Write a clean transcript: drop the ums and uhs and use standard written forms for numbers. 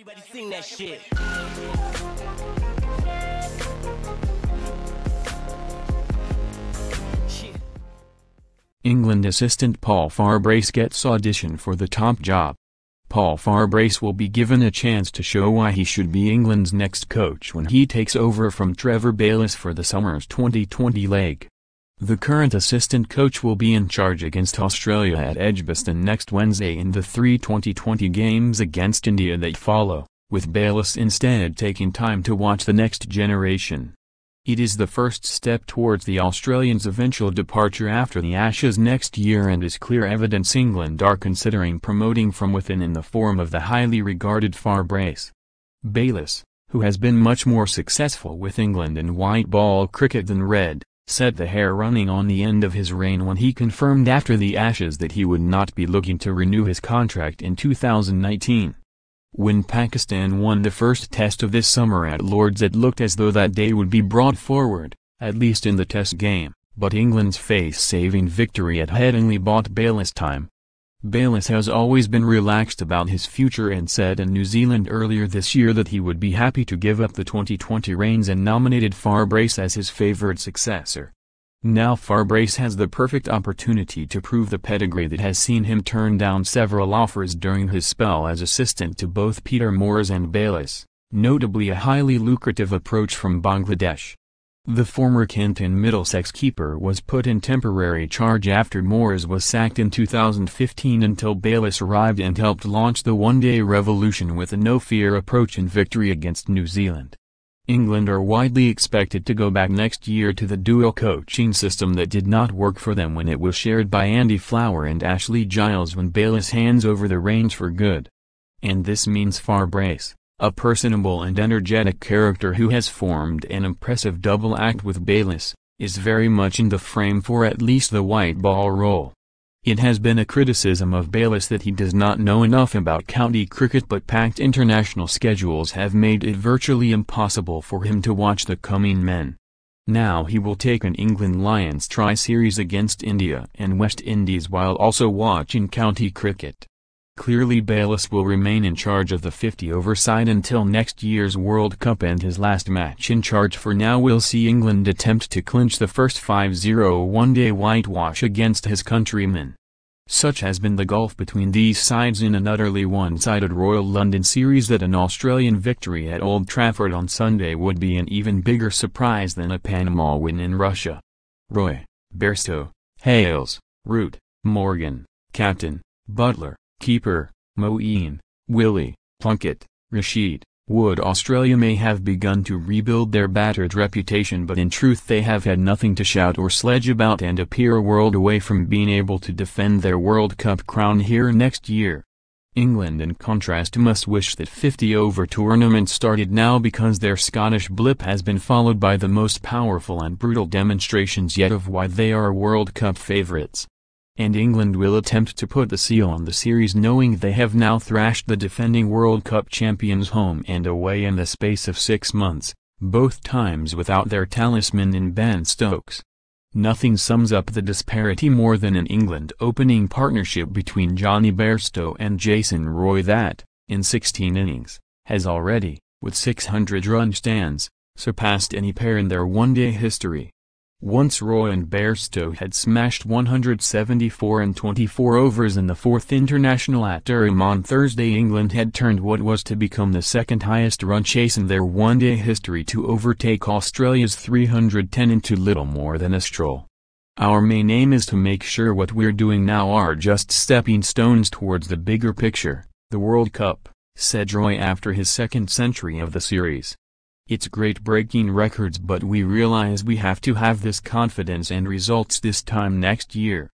Everybody sing that shit. England assistant Paul Farbrace gets audition for the top job. Paul Farbrace will be given a chance to show why he should be England's next coach when he takes over from Trevor Bayliss for the summer's 2020 leg. The current assistant coach will be in charge against Australia at Edgbaston next Wednesday in the 3 2020 games against India that follow, with Bayliss instead taking time to watch the next generation. It is the first step towards the Australians' eventual departure after the Ashes next year and is clear evidence England are considering promoting from within in the form of the highly regarded Farbrace. Bayliss, who has been much more successful with England in white ball cricket than red, set the hair running on the end of his reign when he confirmed after the Ashes that he would not be looking to renew his contract in 2019. When Pakistan won the first test of this summer at Lord's, it looked as though that day would be brought forward, at least in the test game, but England's face-saving victory at Headingley bought Bayliss time. Bayliss has always been relaxed about his future and said in New Zealand earlier this year that he would be happy to give up the 2020 reins and nominated Farbrace as his favoured successor. Now Farbrace has the perfect opportunity to prove the pedigree that has seen him turn down several offers during his spell as assistant to both Peter Moores and Bayliss, notably a highly lucrative approach from Bangladesh. The former Kent and Middlesex keeper was put in temporary charge after Moores was sacked in 2015 until Bayliss arrived and helped launch the one-day revolution with a no-fear approach and victory against New Zealand. England are widely expected to go back next year to the dual coaching system that did not work for them when it was shared by Andy Flower and Ashley Giles when Bayliss hands over the reins for good. And this means Farbrace, a personable and energetic character who has formed an impressive double act with Bayliss, is very much in the frame for at least the white ball role. It has been a criticism of Bayliss that he does not know enough about county cricket, but packed international schedules have made it virtually impossible for him to watch the coming men. Now he will take an England Lions tri-series against India and West Indies while also watching county cricket. Clearly Bayliss will remain in charge of the 50-over side until next year's World Cup, and his last match in charge for now will see England attempt to clinch the first 5-0 one-day whitewash against his countrymen. Such has been the gulf between these sides in an utterly one-sided Royal London series that an Australian victory at Old Trafford on Sunday would be an even bigger surprise than a Panama win in Russia. Roy, Bairstow, Hales, Root, Morgan, Captain, Butler, Keeper, Moeen, Willie, Plunkett, Rashid, Wood. Australia may have begun to rebuild their battered reputation, but in truth they have had nothing to shout or sledge about and appear a world away from being able to defend their World Cup crown here next year. England in contrast must wish that 50-over tournaments started now, because their Scottish blip has been followed by the most powerful and brutal demonstrations yet of why they are World Cup favourites. And England will attempt to put the seal on the series knowing they have now thrashed the defending World Cup champions home and away in the space of 6 months, both times without their talisman in Ben Stokes. Nothing sums up the disparity more than an England opening partnership between Johnny Bairstow and Jason Roy that, in 16 innings, has already, with 600-run stands, surpassed any pair in their one-day history. Once Roy and Bairstow had smashed 174 and 24 overs in the 4th International at Durham on Thursday, England had turned what was to become the second highest run chase in their one-day history to overtake Australia's 310 into little more than a stroll. Our main aim is to make sure what we're doing now are just stepping stones towards the bigger picture, the World Cup, said Roy after his second century of the series. It's great breaking records, but we realize we have to have this confidence and results this time next year.